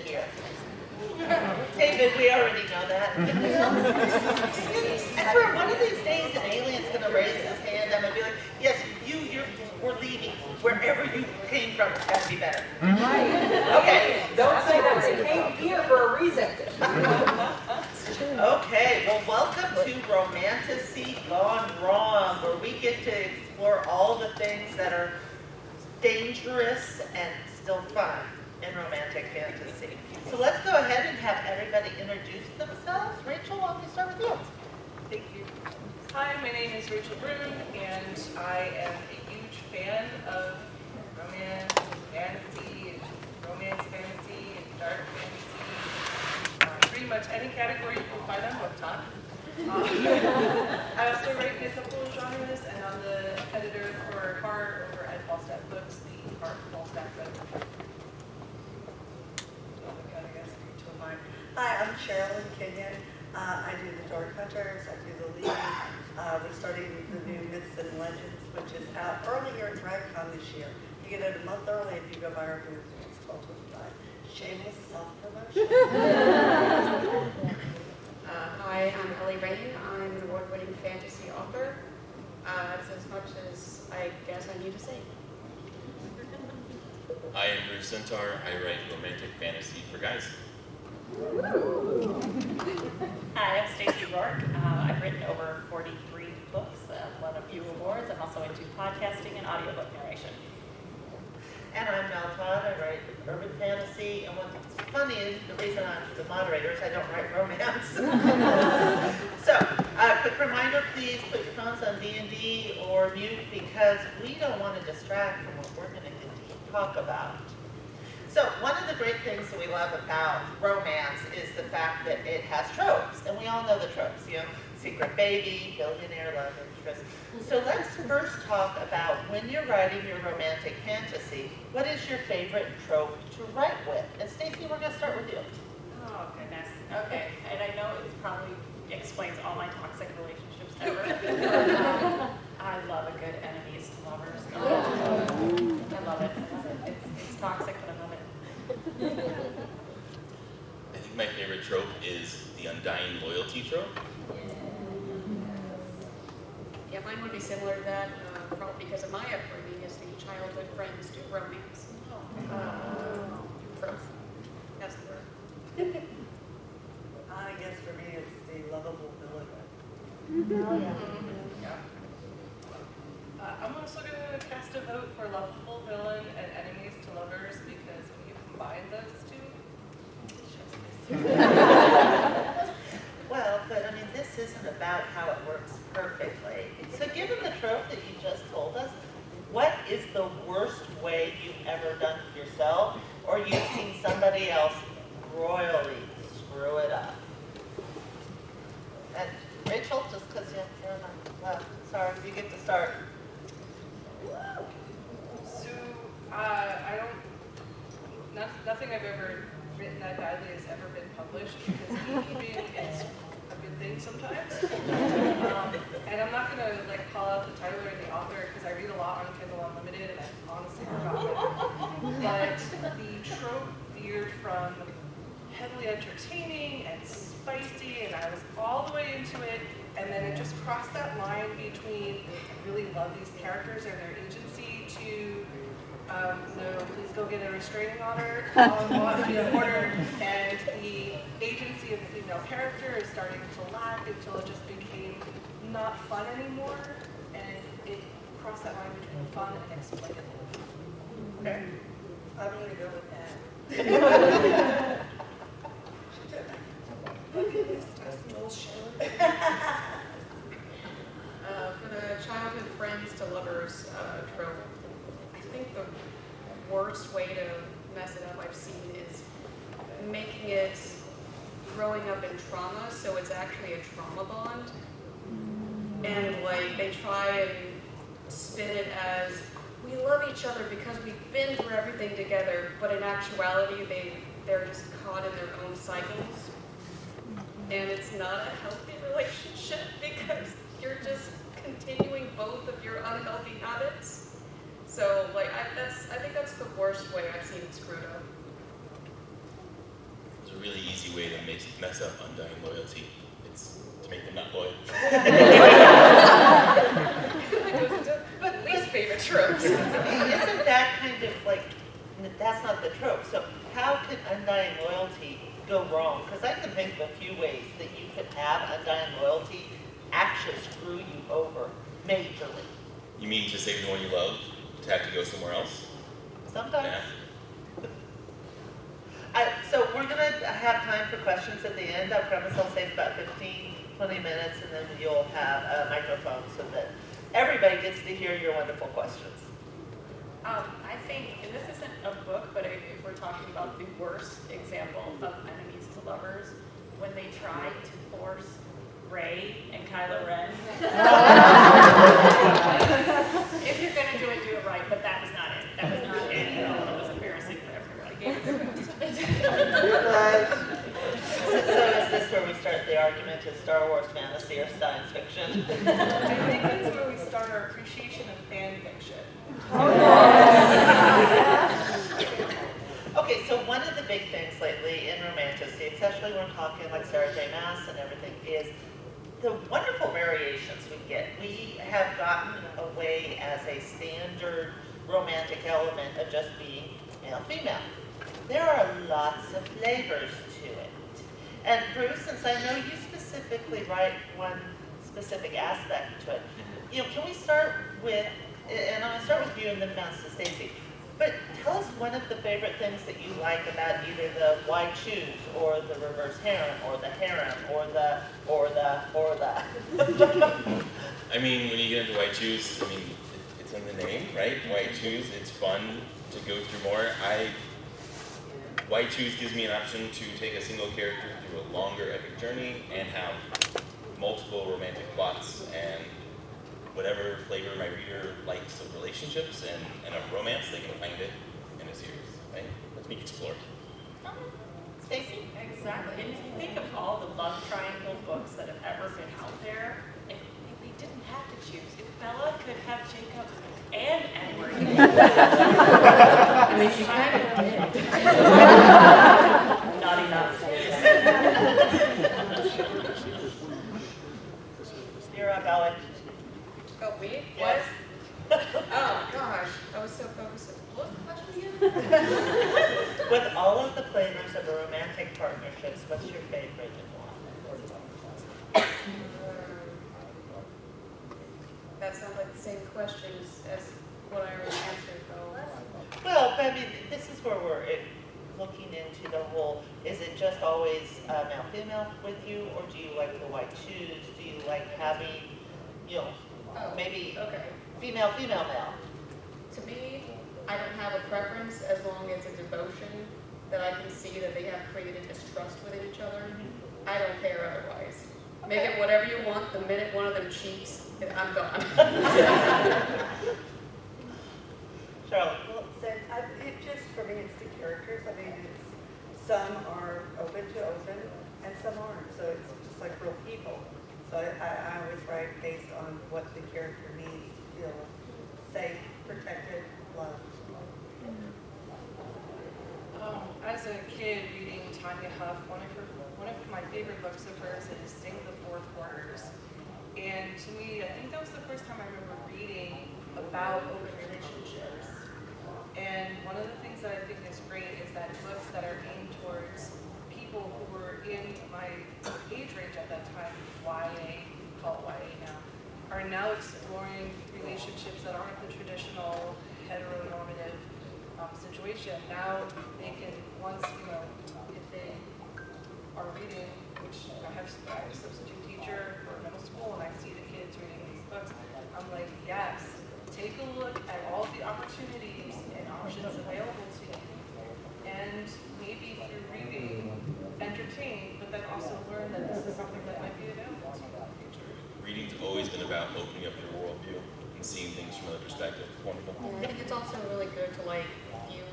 here. David, we already know that. And for one of these days, an alien's going to raise his hand up and be like, yes, we're leaving. Wherever you came from, it's got to be better. Right. Okay. Don't say that. They came here for a reason. Okay, well, welcome to Romance-tasy Gone Wrong, where we get to explore all the things that are dangerous and still fun in romantic fantasy. So let's go ahead and have everybody introduce themselves. Rachel, why don't we start with you? Thank you. Hi, my name is Rachel Brune, and I am a huge fan of romance, fantasy, romance fantasy, and dark fantasy. Pretty much any category you can find on BookTok. I also write in a couple of genres, and I'm the editor for Heart over at Falstaff Books, the Heart Falstaff book. Hi, I'm Sherrilyn, Kenyon. I do the Dark Hunters, I do the League. We're starting the new Myths and Legends, which is out earlier at DragCon this year. You get it a month early if you go by our booth. It's $12.25. Shameless self-promotion. Hi, I'm Ellie Raine. I'm an award-winning fantasy author. It's as much as I guess I need to say. I am Sentar. I write romantic fantasy for guys. Hi, I'm Stacey Rourke. I've written over 43 books, won a few awards. I'm also into podcasting and audiobook narration. And I'm Todd. I write urban fantasy, and what's funny is the reason I'm the moderator is I don't write romance. So, quick reminder, please put your phones on D&D or mute because we don't want to distract from what we're going to talk about. So one of the great things that we love about romance is the fact that it has tropes, and we all know the tropes, secret baby, billionaire love interest. So let's first talk about when you're writing your romantic fantasy, what is your favorite trope to write with? And Stacey, we're going to start with you. Oh, goodness. Okay, and I know it probably explains all my toxic relationships ever. I love a good enemies to lovers. I love it. It's toxic, but I love it. I think my favorite trope is the undying loyalty trope. Yeah, mine would be similar to that, probably because of my upbringing as the childhood friends do romance. That's the word. I guess for me it's the lovable villain. I'm also going to cast a vote for lovable villain and enemies to lovers because when you combine those two, it shows Well, but I mean, this isn't about how it works perfectly. So given the trope that you just told us, what is the worst way you've ever done it yourself, or you've seen somebody else royally screw it up? And Rachel, just because you're on the left, sorry, you get to start. So, nothing I've ever written that badly has ever been published because beekeeping is a good thing sometimes. And I'm not going to call out the title or the author because I read a lot on Kindle Unlimited and I honestly forgot it. But the trope veered from heavily entertaining and spicy, and I was all the way into it, and then it just crossed that line between I really love these characters and their agency to no, please go get a restraining order, and the agency of the female character is starting to lack until it just became not fun anymore, and it crossed that line between fun and exploitative. Okay. I'm going to go with that. For the childhood friends to lovers trope, I think the worst way to mess it up I've seen is making it growing up in trauma, so it's actually a trauma bond. And they try and spin it as we love each other because we've been through everything together, but in actuality they're just caught in their own cycles. And it's not a healthy relationship because you're just continuing both of your unhealthy habits. So I think that's the worst way I've seen it screwed up. really easy way to mess up undying loyalty. It's to make them not loyal. But least favorite tropes. Isn't that kind of like, that's not the trope. So how can undying loyalty go wrong? Because I can think of a few ways that you could have undying loyalty actually screw you over majorly. You mean to save the one you love, to have to go somewhere else? Sometimes. Yeah. So we're going to have time for questions at the end. I promise I'll save about 15, 20 minutes, and then you'll have a microphone so that everybody gets to hear your wonderful questions. I think, and this isn't a book, but if we're talking about the worst example of enemies to lovers, when they tried to force Raine and Kylo Ren. If you're going to do it right, but that was not it. That was not it at all. It was embarrassing for everybody. Gave it their best. So is this where we start the argument? Is Star Wars fantasy or science fiction? I think that's where we start our appreciation of fan fiction. Okay, so one of the big things lately in Romance-tasy, especially when we're talking like Sarah J. Maas and everything, is the wonderful variations we get. We have gotten away as a standard romantic element of just being male-female. There are lots of flavors to it. And Bruce, since I know you specifically write one specific aspect to it, can we start with, and I'm going to start with you and then bounce to Stacey. But tell us one of the favorite things that you like about either the why choose or the reverse harem or the harem or the. I mean, when you get into why choose, I mean, it's in the name, right? Why choose, it's fun to go through more. Why choose gives me an option to take a single character through a longer epic journey and have multiple romantic plots and whatever flavor my reader likes of relationships and of romance, they can find it in a series, right? Let me explore. Stacey? Exactly. And if you think of all the love triangle books that have ever been out there, if they didn't have to choose, if Bella could have Jacob and Edward. I mean, she kind of Not enough. You're up, Ellie. Oh, me? Yes. Oh, gosh. I was so focused. What was the question again? With all of the flavors of a romantic partnerships, what's your favorite and why? That sounds like the same questions as what I already answered, though. Well, but I mean, this is where we're looking into the whole, is it just always male-female with you, or do you like the white choose? Do you like having, maybe female-female male? To me, I don't have a preference as long as it's a devotion that I can see that they have created this trust within each other. I don't care otherwise. Make it whatever you want. The minute one of them cheats, I'm gone. Sherrilyn? Well, it just, for me, it's the characters. I mean, some are open to open, and some aren't. So it's just like real people. So I always write based on what the character needs to feel safe, protected, loved. As a kid reading Tanya Huff, one of my favorite books of hers is Sing the Four Quarters. And to me, I think that was the first time I remember reading about open relationships. And one of the things that I think is great is that books that are aimed towards people who were in my age range at that time, YA, we call it YA now, are now exploring relationships that aren't the traditional heteronormative situation. Now they can, once, if they are reading, which I have a substitute teacher for middle school, and I see the kids reading these books, I'm like, yes, take a look at all the opportunities and options available to you. And maybe through reading, entertain, but then also learn that this is something that might be available to you in the future. Reading's always been about opening up your worldview and seeing things from another perspective. It's wonderful. I think it's also really good to view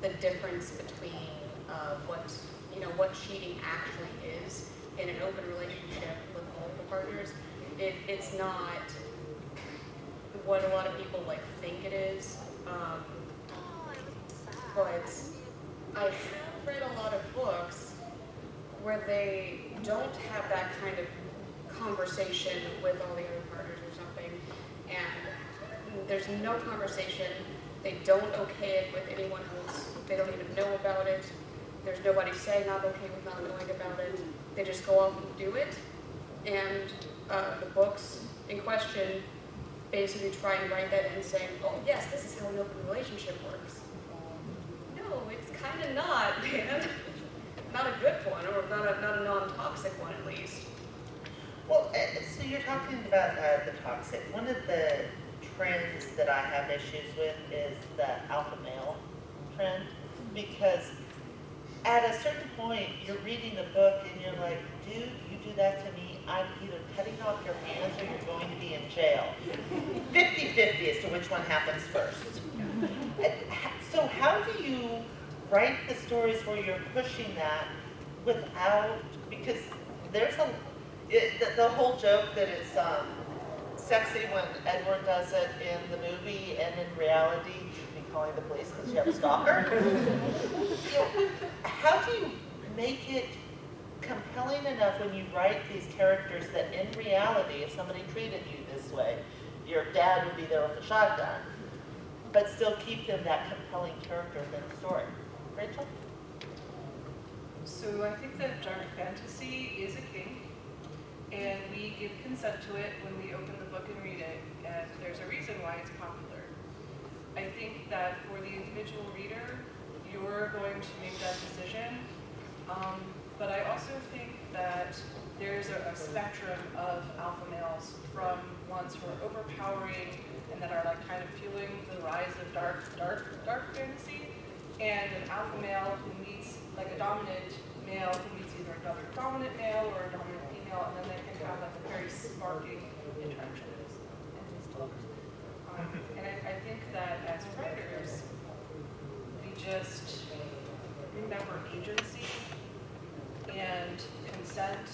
the difference between what cheating actually is in an open relationship with multiple partners. It's not what a lot of people think it is. But I have read a lot of books where they don't have that kind of conversation with all the other partners or something, and there's no conversation, they don't okay it with anyone else, they don't even know about it, there's nobody saying I'm okay with not knowing about it, they just go off and do it, and the books in question basically try and write that in saying, oh yes, this is how an open relationship works. No, it's kind of not, man. Not a good one, or not a non-toxic one at least. Well, so you're talking about the toxic. One of the trends that I have issues with is the alpha male trend, because at a certain point, you're reading the book and you're like, dude, you do that to me, I'm either cutting off your hands or you're going to be in jail. 50-50 as to which one happens first. So how do you write the stories where you're pushing that without, because there's the whole joke that it's sexy when Edward does it in the movie, and in reality, you should be calling the police because you have a stalker. How do you make it compelling enough when you write these characters that in reality, if somebody treated you this way, your dad would be there with a shotgun, but still keep them that compelling character within the story? Rachel? So I think that dark fantasy is a kink, and we give consent to it when we open the book and read it, and there's a reason why it's popular. I think that for the individual reader, you're going to make that decision, but I also think that there's a spectrum of alpha males, from ones who are overpowering and that are like kind of fueling the rise of dark fantasy, and an alpha male who meets like a dominant male who meets either another dominant male or a dominant female, and then they can have like a very sparking interactions in these books. And I think that as writers, we just remember agency and consent,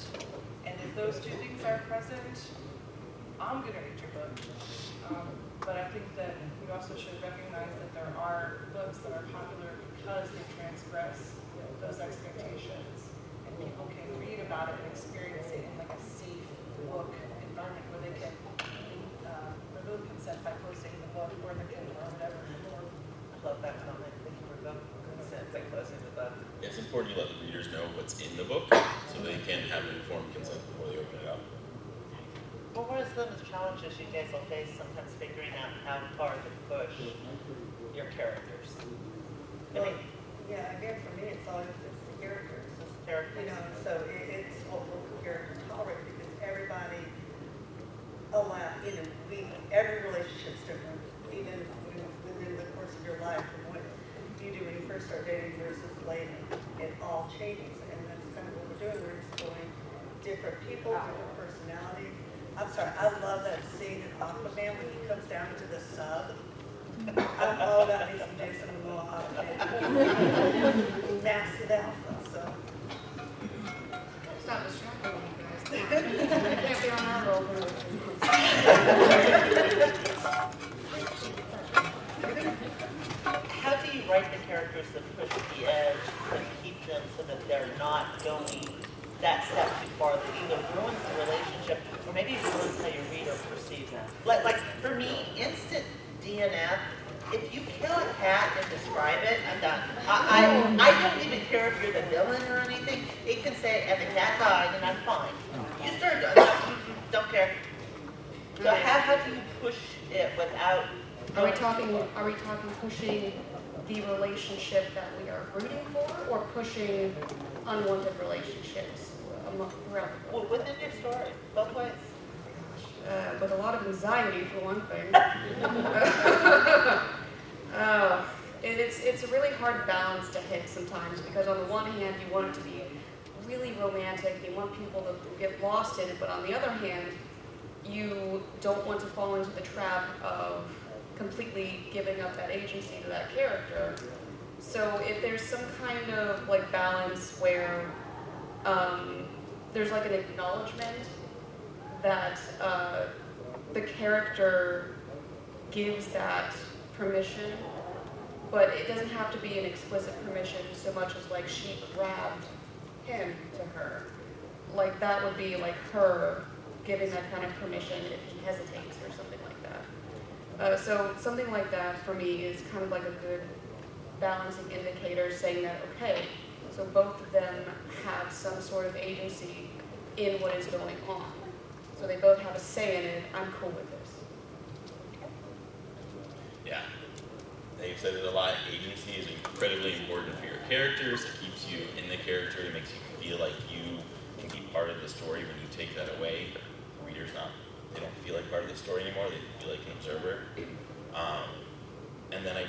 and if those two things are present, I'm gonna read your book. But I think that we also should recognize that there are books that are popular because they transgress those expectations, and people can read about it and experience it in like a safe book environment where they can remove consent by posting the book or the Kindle or whatever. I love that comment. They can revoke consent by closing the book. It's important to let the readers know what's in the book so they can have informed consent before they open it up. Well, what are some of the challenges you guys will face sometimes figuring out how far to push your characters? I mean, Yeah, again, for me, it's the characters. it's characters. You know, so it's what will the character tolerate, because everybody, every relationship's different, even within the course of your life, from what you do when you first start dating versus later. It all changes, and that's kind of what we're doing. We're exploring different people, different personalities. I'm sorry, I love that scene in Aquaman when he comes down to the sub. I'm all about me some Jason Momoa Aquaman. Massive alpha, so. Stop distracting you guys. Come on. I can't be on our roll. How do you write the characters that push the edge and keep them so that they're not going that step too far that either ruins the relationship or maybe ruins how your reader perceives them? Like for me, instant DNF, if you kill a cat and describe it, I'm done. I don't even care if you're the villain or anything. It can say, and the cat died, and I'm fine. You start, don't care. So how do you push it without? Are we talking pushing the relationship that we are rooting for, or pushing unwanted relationships throughout the book? Within your story, both ways. With a lot of anxiety, for one thing. It's a really hard balance to hit sometimes, because on the one hand, you want it to be really romantic, you want people to get lost in it, but on the other hand, you don't want to fall into the trap of completely giving up that agency to that character. So if there's some kind of like balance where there's like an acknowledgement that the character gives that permission, but it doesn't have to be an explicit permission so much as like she grabbed him to her. Like that would be like her giving that kind of permission if he hesitates or something like that. So something like that for me is kind of like a good balancing indicator saying that, okay, so both of them have some sort of agency in what is going on. So they both have a say in it. I'm cool with this. Yeah. They've said it a lot. Agency is incredibly important for your characters. It keeps you in the character. It makes you feel like you can be part of the story. When you take that away, the reader's not, they don't feel like part of the story anymore. They feel like an observer. And then I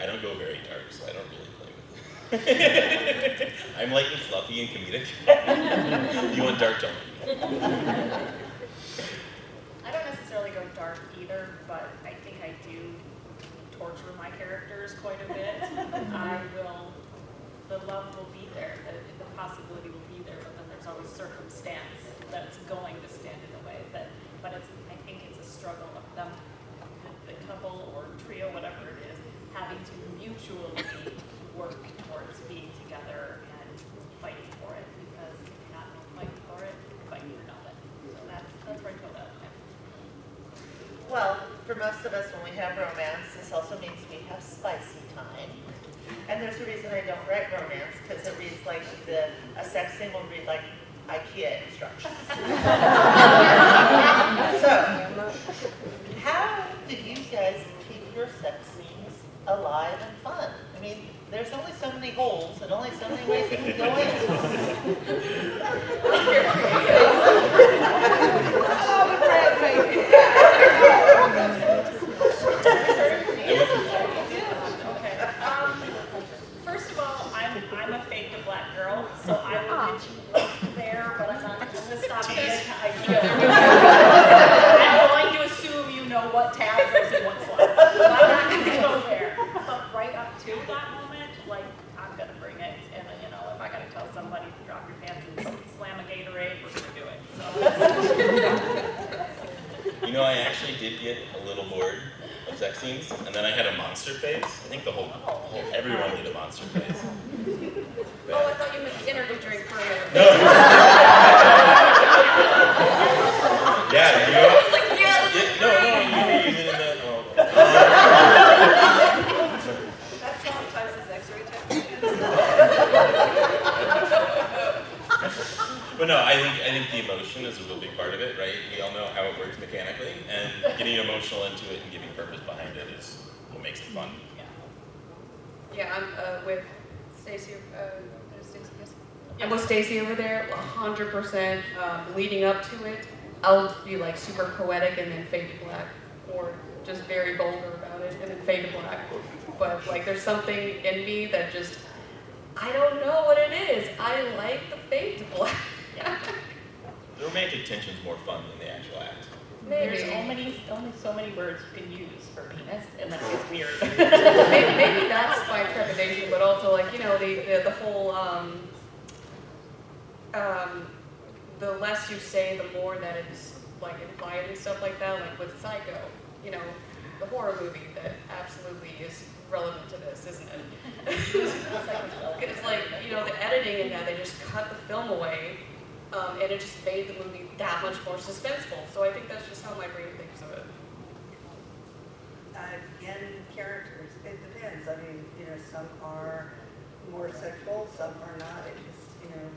don't go very dark, so I don't really play with it. I'm light and fluffy and comedic. If you want dark, don't. I don't necessarily go dark either, but I think I do torture my characters quite a bit. The love will be there, the possibility will be there, but then there's always circumstance that's going to stand in the way. But I think it's a struggle of them, the couple or trio, whatever it is, having to mutually work towards being together and fighting for it, because if you're not fighting for it, you're fighting for nothing. So that's where I go that way. Well, for most of us, when we have romance, this also means we have spicy time. And there's a reason I don't write romance, because it reads like a sex scene will read like IKEA instructions. So, how do you guys keep your sex scenes alive and fun? I mean, there's only so many holes and only so many ways it can go First of all, I'm a fake to black girl, so I will get you right there, but I'm not going to stop you at IKEA. I'm going to assume you know what tab goes in what slot. So I'm not going to go there. But right up to that moment, like, I'm going to bring it. And, you know, if I got to tell somebody to drop your pants and slam a Gatorade, we're going to do it. So. You know, I actually did get a little bored of sex scenes, and then I had a monster phase. I think everyone did a monster phase. Oh, I thought you meant energy drink for a minute. No. Yeah, you know. Like, yeah, No, you were using it in the. That traumatizes X-ray technicians. But no, I think the emotion is a real big part of it, right? We all know how it works mechanically, and getting emotional into it and giving purpose behind it is what makes it fun. Yeah, I'm with Stacey. Stacey, yes. I'm with Stacey over there, 100%. Leading up to it, I'll be like super poetic and then fade to black, or just very vulgar about it and then fade to black. But like, there's something in me that just, I don't know what it is. I like the fade to black. The romantic tension's more fun than the actual act. Maybe. There's only so many words you can use for penis, and then it gets weird. maybe that's my trepidation, but also like, you know, the whole the less you say, the more that it's like implied and stuff like that. Like with Psycho, you know, the horror movie that absolutely is relevant to this, isn't it? It's like, you know, the editing in that, they just cut the film away. And it just made the movie that much more suspenseful. So I think that's just how my brain thinks of it. Again, characters, it depends. I mean, you know, some are more sexual, some are not. It just, you know,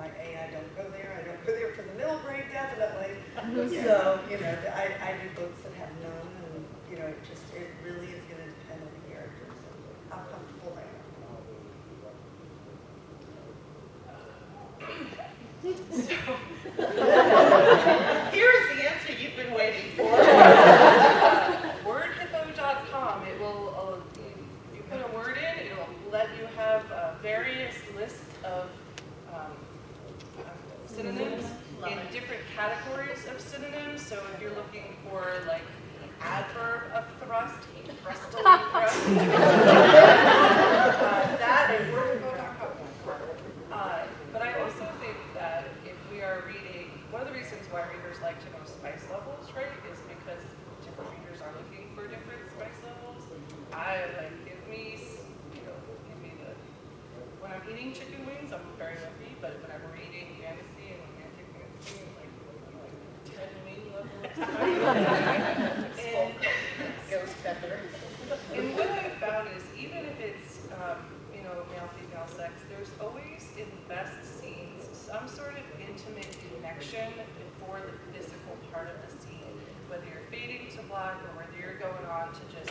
like, I don't go there. I don't go there for the middle grade, definitely. So, you know, I do books that have none, and, you know, it really is going to depend on the characters and how comfortable they are. Here is the answer you've been waiting for. Wordhippo.com. It will, you put a word in, it'll let you have various lists of synonyms in different categories of synonyms. So if you're looking for like adverb of thrust, thrustily thrust, that is wordhippo.com. But I also think that if we are reading, one of the reasons why readers like to know spice levels, right, is because different readers are looking for different spice levels. I like, give me the eating chicken wings, I'm very lucky, but whenever we're eating fantasy and romantic fantasy, like 10 wing levels. And Ghost pepper. and what I've found is even if it's, male-female sex, there's always, in the best scenes, some sort of intimate connection before the physical part of the scene. Whether you're fading to black or whether you're going on to just,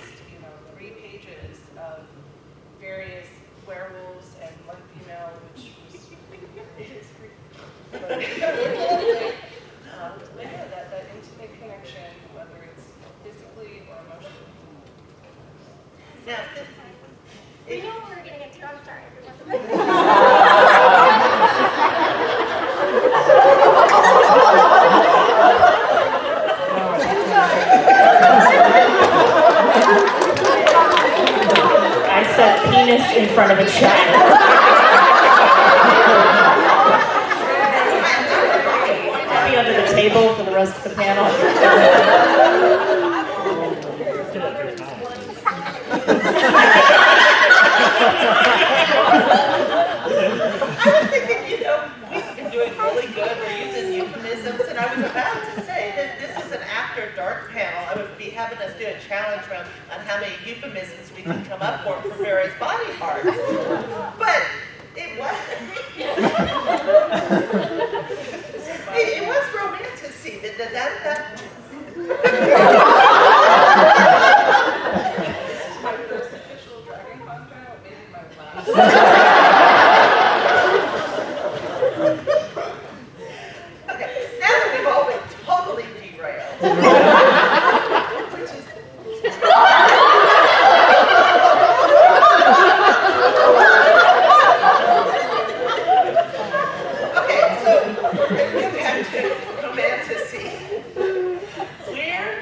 3 pages of various werewolves and one female, which was but yeah, that intimate connection, whether it's physically or emotionally. Now, We know we're gonna get to. I'm sorry. I said penis in front of a child. I'll be under the table for the rest of the panel. I was thinking, we've been doing really good. We're using euphemisms, and I was about to say that this is an after dark panel. I would be having us do a challenge round on how many euphemisms we can come up for various body parts. But it was it was Romance-tasy. That This is my first official Dragon Con panel, maybe my last. Okay, now that we've all been totally derailed. Okay, so get back to Romance-tasy. Where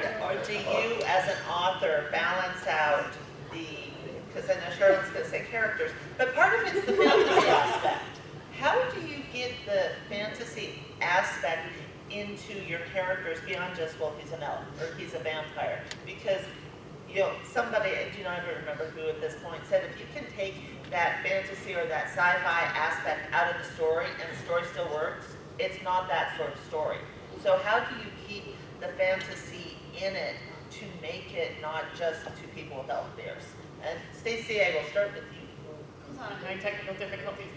do you, as an author, balance out because I know Sherrilyn's going to say characters, but part of it's the fantasy aspect. How do you get the fantasy aspect into your characters beyond just, well, he's an elf or he's a vampire? Because, somebody, I don't remember who at this point, said if you can take that fantasy or that sci-fi aspect out of the story and the story still works, it's not that sort of story. So how do you keep the fantasy in it to make it not just two people with elf bears? And Stacey, I will start with you. Hold on, my technical difficulties.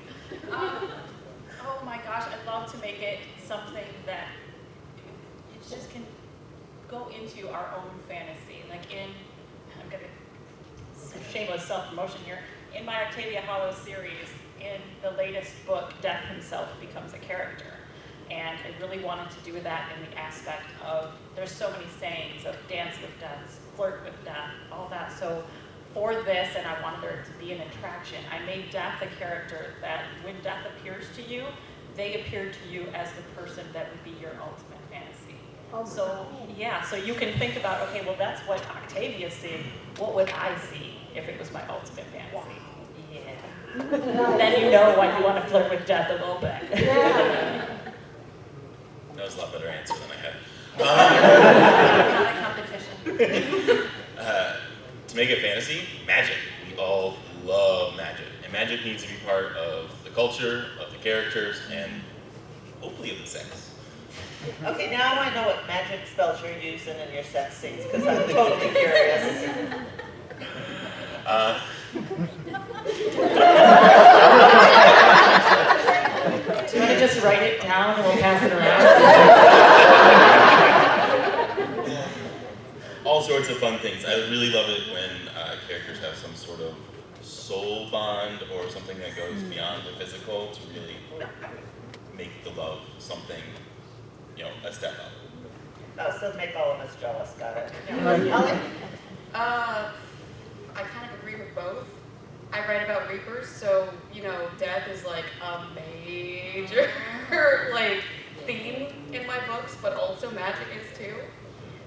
Oh my gosh, I'd love to make it something that it just can go into our own fantasy. Like I'm gonna, shameless self-promotion here. In my Octavia Hollow series, in the latest book, Death himself becomes a character. And I really wanted to do that in the aspect of, there's so many sayings of dance with death, flirt with death, all that. So for this, and I wanted there to be an attraction, I made Death a character that when Death appears to you, they appear to you as the person that would be your ultimate fantasy. So yeah, so you can think about, okay, well that's what Octavia's seeing. What would I see if it was my ultimate fantasy? Yeah. Then you know why you want to flirt with Death a little bit. That was a lot better answer than I had. Not a competition. To make it fantasy, magic. We all love magic. And magic needs to be part of the culture, of the characters, and hopefully of the sex. Okay, now I know what magic spells you're using in your sex scenes, because I'm totally curious. Do you want to just write it down and we'll pass it around? All sorts of fun things. I really love it when characters have some sort of soul bond or something that goes beyond the physical to really make the love something, a step up. Oh, so make all of us jealous, got it. Yeah. Ellie? I kind of agree with both. I write about reapers, so death is like a major theme in my books, but also magic is too.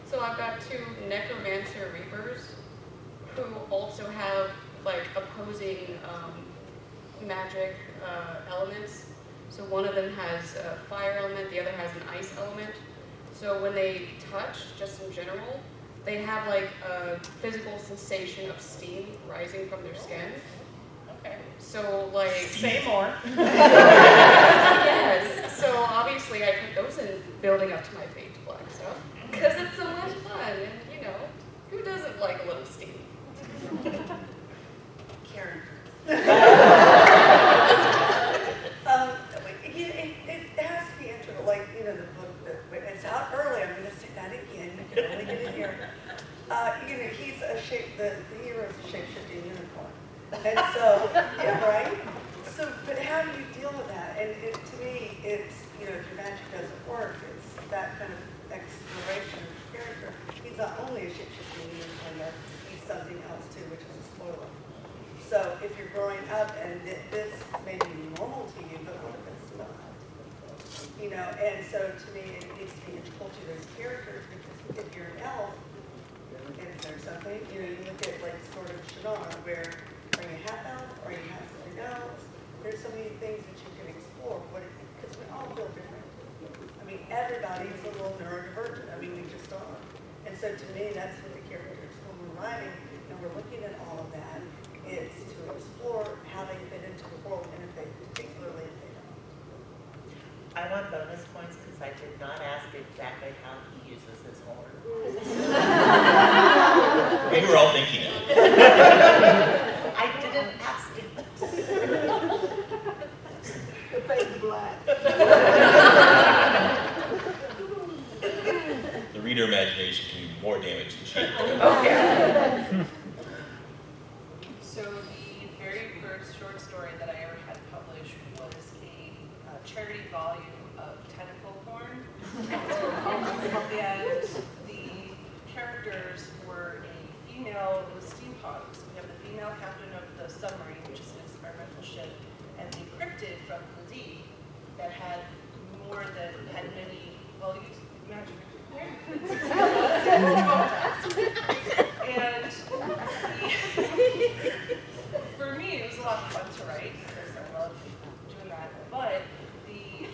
So I've got 2 necromancer reapers who also have opposing magic elements. So one of them has a fire element, the other has an ice element. So when they touch, just in general, they have a physical sensation of steam rising from their skin. Okay. So like, Say more. yes. So obviously I put those in building up to my fade to black stuff because it's so much fun, and you know, who doesn't like a little steam? Karen. It has to be integral, like, you know, the book, it's out early, I'm gonna say that again, you can only get it here. You know, the hero is a shape-shifting unicorn. And so, yeah, right? So, but how do you deal with that? And to me, it's, you know, if your magic doesn't work, it's that kind of exploration of character. He's not only a shape-shifting unicorn, he's something else too, which is a spoiler. So if you're growing up and this may be normal to you, but what if it's not? You know, and so to me, it needs to be integral to those characters, because if you're an elf, is there something, you know, you look at like sort of Sentar, where are you half elf, or are you half something else? There's so many things that you can explore, because we all feel different. I mean, everybody's a little neurodivergent, I mean, we just are. And so to me, that's what the characters, when we're writing, and we're looking at all of that, it's to explore how they fit into the world, and if they particularly if they don't. I want bonus points because I did not ask exactly how he uses his horn. We were all thinking it. I didn't ask him. The fake black. The reader imagination can do more damage than she did. Okay. So the very first short story that I ever had published was a charity volume of tentacle porn. And the characters were a female, it was steampunk. So we have the female captain of the submarine, which is an experimental ship, and the cryptid from Hadid that had many, well, used magic. And for me, it was a lot of fun to write because I love doing that. But the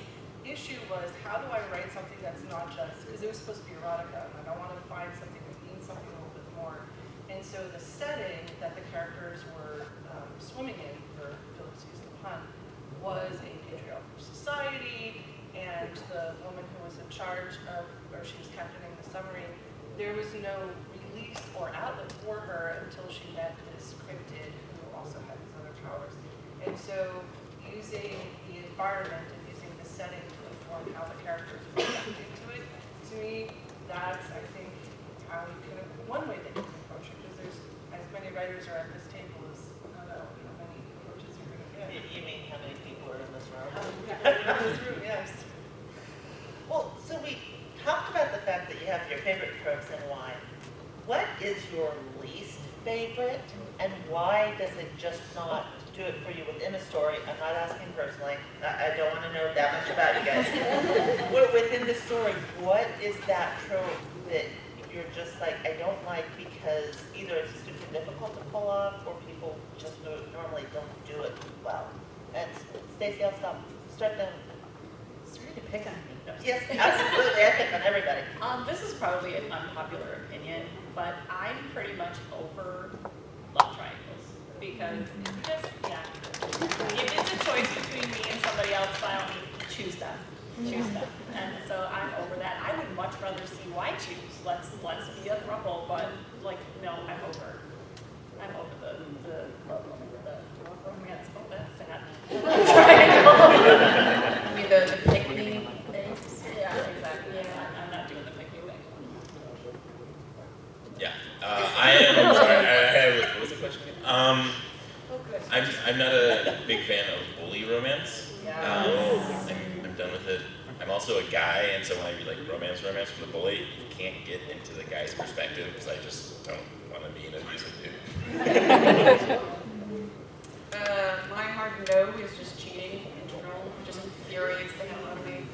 issue was, how do I write something that's not just, because it was supposed to be erotica, and I want to find something that means something a little bit more. And so the setting that the characters were swimming in, for excuse the pun, was a patriarchal society, and the woman who was in charge of, or she was captaining the submarine, there was no release or outlet for her until she met this cryptid who also had these other powers. And so using the environment and using the setting to inform how the characters react into it, to me, that's, I think, how you can, one way that you can approach it, because there's as many writers are at this table as, I don't know, how many approaches you're going to get. You mean how many people are in this room? In this room, yes. Well, so we talked about the fact that you have your favorite tropes and why. What is your least favorite, and why does it just not do it for you within a story? I'm not asking personally. I don't want to know that much about you guys. Within the story, what is that trope that you're just like, I don't like because either it's super difficult to pull off, or people just normally don't do it well? And Stacey, I'll start down. Sorry to pick on me. Yes, absolutely. I pick on everybody. This is probably an unpopular opinion, but I'm pretty much over love triangles because it's just, yeah. If it's a choice between me and somebody else, by all means, choose them. Choose them. And so I'm over that. I would much rather see why choose. Let's be a throuple, but like, no, I'm over the love romance. Oh, that's sad. I mean, the pick-me things. Yeah, exactly. Yeah, I'm not doing the pick me thing. Yeah, I am. Sorry, what was the question? Oh, good. I'm not a big fan of bully romance. I'm done with it. I'm also a guy, and so when I read like romance from the bully, you can't get into the guy's perspective because I just don't want to be an abusive dude. My hard no is just cheating in general. It just infuriates the hell out of me.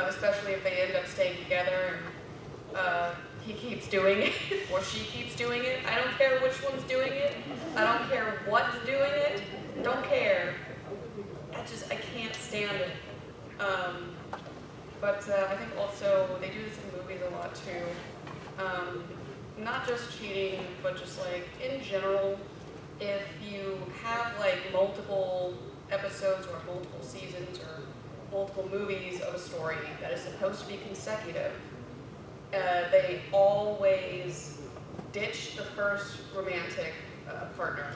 Especially if they end up staying together and he keeps doing it or she keeps doing it. I don't care which one's doing it. I don't care what's doing it. Don't care. I can't stand it. But I think also they do this in movies a lot too. Not just cheating, but just like in general, if you have like multiple episodes or multiple seasons or multiple movies of a story that is supposed to be consecutive, they always ditch the first romantic partner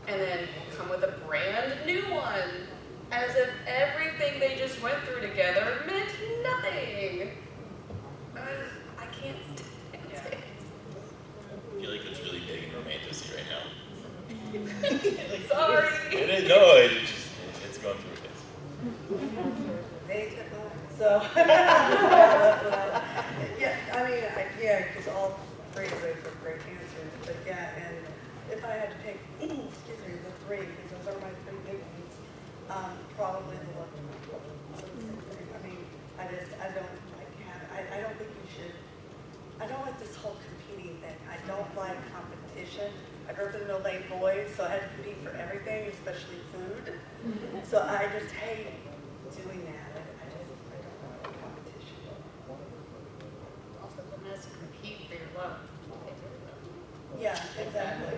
and then come with a brand new one, as if everything they just went through together meant nothing. I can't stand it. I feel like it's really big in Romance-tasy right now. Sorry. It is, no, it's going through a phase. They took mine. So, yeah, I mean, because all three of those are great answers. But yeah, and if I had to pick, excuse me, the three, because those are my three big ones, probably the love story. I mean, I don't think you should. I don't like this whole competing thing. I don't like competition. I grew up in a middle-aged boys, so I had to compete for everything, especially food. So I just hate doing that. I don't like competition. Also, the mess compete for your love. Yeah, exactly.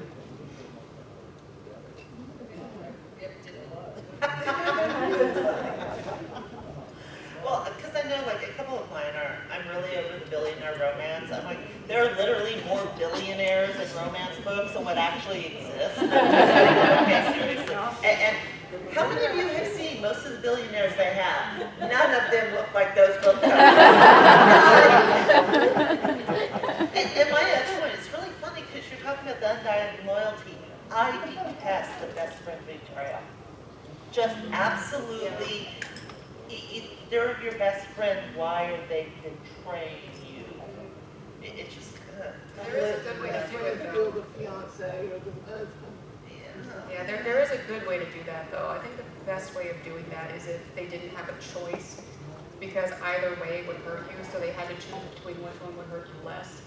Well, because I know like a couple of mine are, I'm really over the billionaire romance. I'm like, there are literally more billionaires in romance books than what actually exists. Okay, seriously. And how many of you have seen most of the billionaires they have? None of them look like those book covers. And my other one, it's really funny because you're talking about the undying loyalty. I detest the best friend betrayal. Just absolutely, they're your best friend. Why are they betraying you? It's just, There is a good way to do it, though. The fiance or the husband. Yeah, there is a good way to do that, though. I think the best way of doing that is if they didn't have a choice, because either way would hurt you, so they had to choose between which one would hurt you less.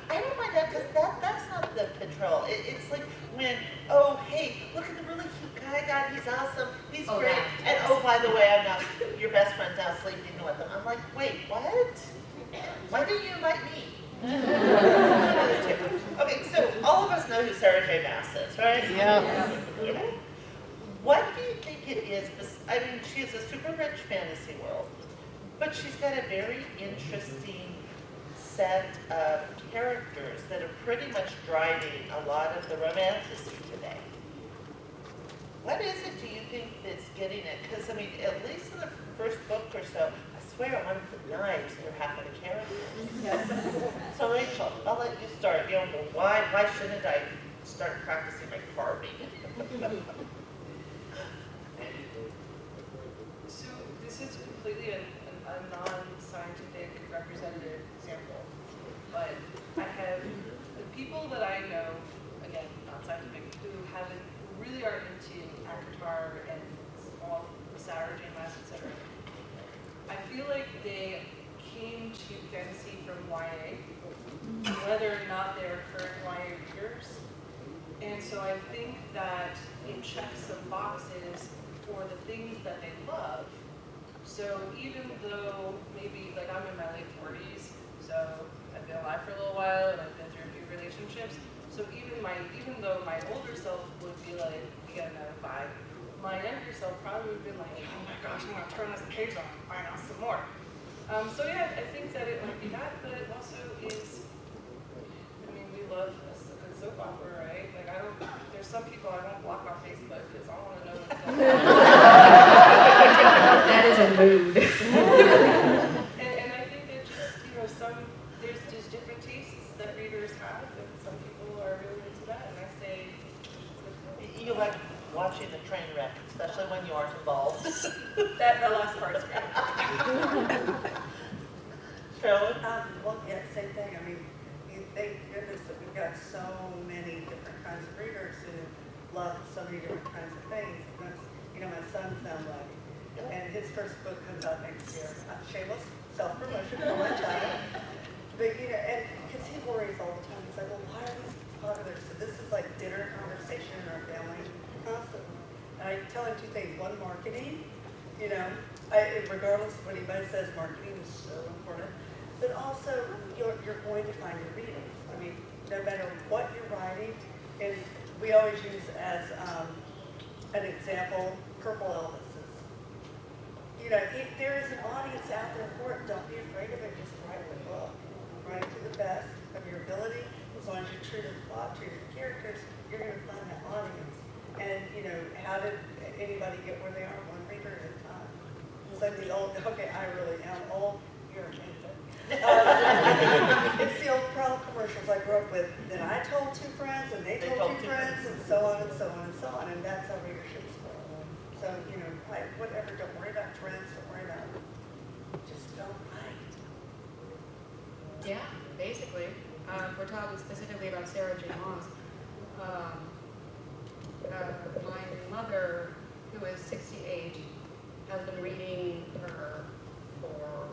I don't mind that because that's not the betrayal. It's like when, oh, hey, look at the really cute guy I got. He's awesome. He's Oh, great. that. And oh, by the way, I'm not, your best friend's out sleeping with him. I'm like, wait, what? Why didn't you invite me? Okay, so all of us know who Sarah J. Maas is, right? Yeah. Okay. What do you think it is? I mean, she is a super rich fantasy world, but she's got a very interesting set of characters that are pretty much driving a lot of the romantasy today. What is it, do you think, that's getting it? Because, I mean, at least in the first book or so, I swear I wanted to put knives through half of the characters. So, Rachel, I'll let you start. You know, why shouldn't I start practicing my carving? So this is completely a non-scientific representative example, but I have the people that I know, again, not scientific, who really are into ACOTAR and all the Sarah J. Maas, etc. I feel like they came to fantasy from YA, whether or not they're current YA readers. And so I think that it checks some boxes for the things that they love. So even though maybe, like I'm in my late 40s, so I've been alive for a little while and I've been through a few relationships. So even though my older self would be like, you get another vibe, my younger self probably would have been like, oh my gosh, I'm gonna turn this page on and find out some more. So yeah, I think that it might be that, but it also is, I mean, we love a good soap opera, right? Like there's some people I won't block on Facebook because I want to know what's going on. That is a mood. And I think that just, there's just different tastes that readers have, and some people are really into that, and I say, You like watching the train wreck, especially when yours involved. that the last part's great. Sherrilyn? Well, yeah, same thing. I mean, thank goodness that we've got so many different kinds of readers who love so many different kinds of things. My son's now like, and his first book comes out next year. Shameless self-promotion for my child. But, and because he worries all the time. He's like, well, why are these popular? So this is like dinner conversation in our family constantly. And I tell him two things. One, marketing. Regardless of what anybody says, marketing is so important. But also, you're going to find your readers. I mean, no matter what you're writing, and we always use as an example, purple Elvises. You know, if there is an audience out there for it, don't be afraid of it. Just write the book. Write it to the best of your ability. As long as you're true to the plot, true to the characters, you're going to find that audience. And, you know, how did anybody get where they are? One reader at a time. It's like the old, okay, I really am old. You're an infant. It's the old Prell commercials I grew up with. Then I told two friends, and they told two friends, and so on and so on and so on. And that's how readerships grow. So, you know, whatever, don't worry about trends, don't worry about it. Just don't write. Yeah, basically. We're talking specifically about Sarah J. Maas. My mother, who is 68, has been reading her for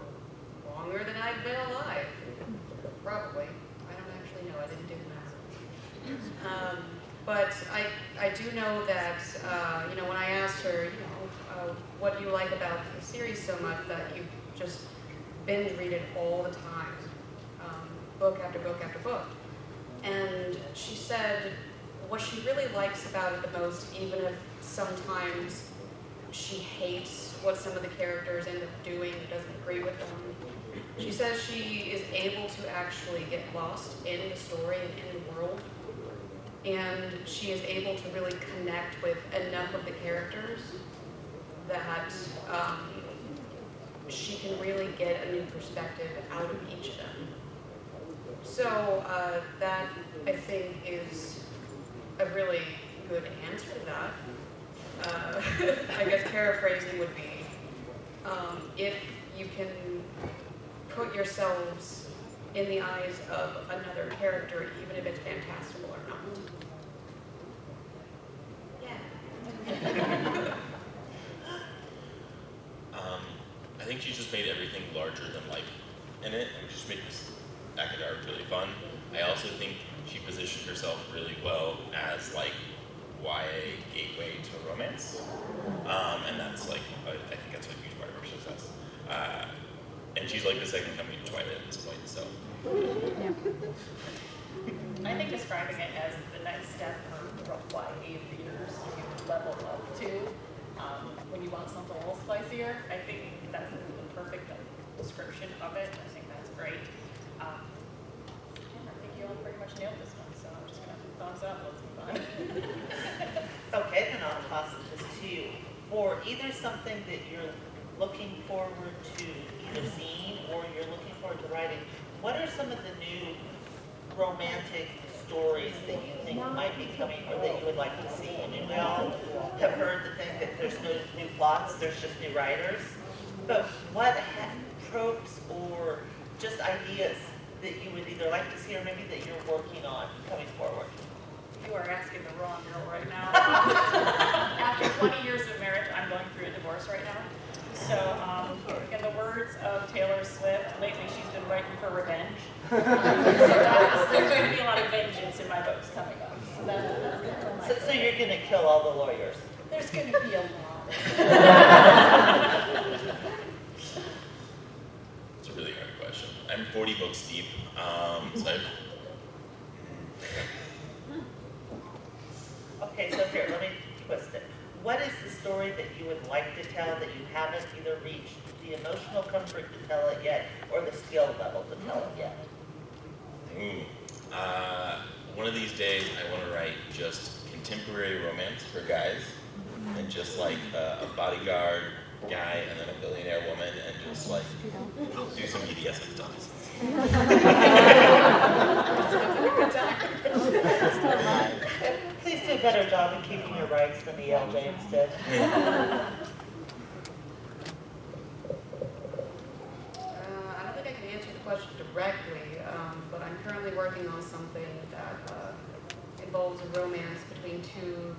longer than I've been alive. Probably. I don't actually know. I didn't do the math. But I do know that, you know, when I asked her, you know, what do you like about the series so much that you just binge read it all the time, book after book after book. And she said what she really likes about it the most, even if sometimes she hates what some of the characters end up doing, doesn't agree with them, she says she is able to actually get lost in the story and in the world. And she is able to really connect with enough of the characters that she can really get a new perspective out of each of them. So that, I think, is a really good answer to that. I guess paraphrasing would be, if you can put yourselves in the eyes of another character, even if it's fantastical or not. Yeah. I think she just made everything larger than life in it, and just made this academic really fun. I also think she positioned herself really well as like YA gateway to romance, and that's like I think that's a huge part of her success. And she's like the second coming of Twilight at this point, so. I think describing it as the next step for YA readers to level up to, when you want something a little spicier, I think that's the perfect description of it. I think that's great. And I think you all pretty much nailed this one, so I'm just going to thumbs up. Let's move on. Okay, then I'll toss this to you. For either something that you're looking forward to either seeing or you're looking forward to writing, what are some of the new romantic stories that you think might be coming or that you would like to see? I mean, we all have heard the thing that there's no new plots, there's just new writers. But what tropes or just ideas that you would either like to see or maybe that you're working on coming forward? You are asking the wrong girl right now. After 20 years of marriage, I'm going through a divorce right now. So, in the words of Taylor Swift, lately she's been writing for revenge. So there's going to be a lot of vengeance in my books coming up. So that's So you're going to kill all the lawyers? there's going to be a lot. It's a really hard question. I'm 40 books deep, so I've... Okay, so here, let me twist it. What is the story that you would like to tell that you haven't either reached the emotional comfort to tell it yet or the skill level to tell it yet? One of these days I want to write just contemporary romance for guys, and just like a bodyguard guy and then a billionaire woman, and just like do some BDSM stuff. Please do a better job in keeping your rights than the LJ instead. I don't think I can answer the question directly, but I'm currently working on something that involves a romance between two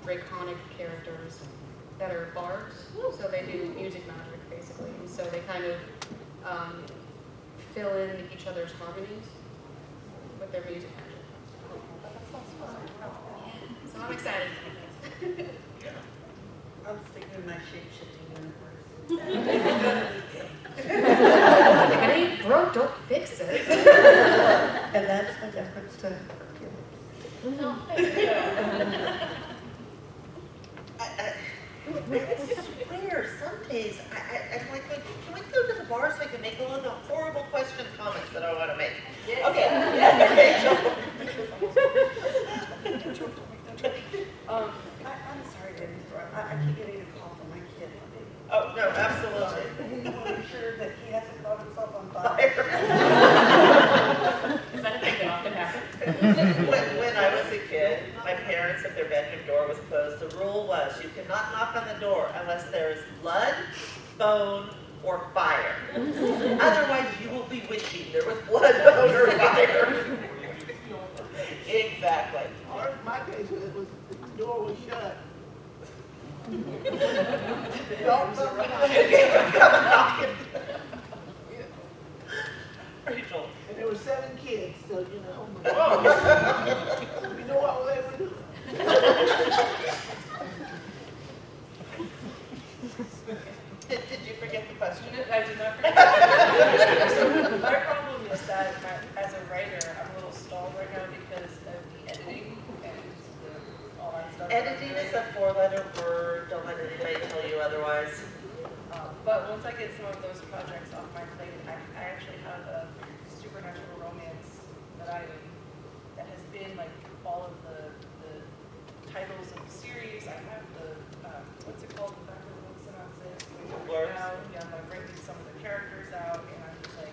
draconic characters that are bards. So they do music magic, basically. And so they kind of fill in each other's harmonies with their music magic. So I'm excited. I'm sticking in my shape-shifting universe. If it ain't broke, don't fix it. And that's my deference to Hercules. No. I swear, some days, I'm like, can we go to the bar so I can make all of the horrible question comments that I want to make? Okay. I'm sorry to interrupt. I keep getting a call from my kid. Oh, no, absolutely. I want to be sure that he hasn't caught himself on fire. Is that a thing that often happens? When I was a kid, my parents, if their bedroom door was closed, the rule was you cannot knock on the door unless there is blood, bone, or fire. Otherwise, you will be wishing there was blood, bone, or fire. Exactly. Or in my case, it was, the door was shut. Don't come knocking. Rachel. And there were 7 kids, so you know. You know what they would do? Did you forget the question? I did not forget. My problem is that as a writer, I'm a little stalled right now because of the editing and all that stuff. Editing is a 4-letter word. Don't let anybody tell you otherwise. But once I get some of those projects off my plate, I actually have a supernatural romance that has been like all of the titles of the series. I have the what's it called, the back of the book synopsis. Blurbs. Yeah, I'm like writing some of the characters out, and I'm just like,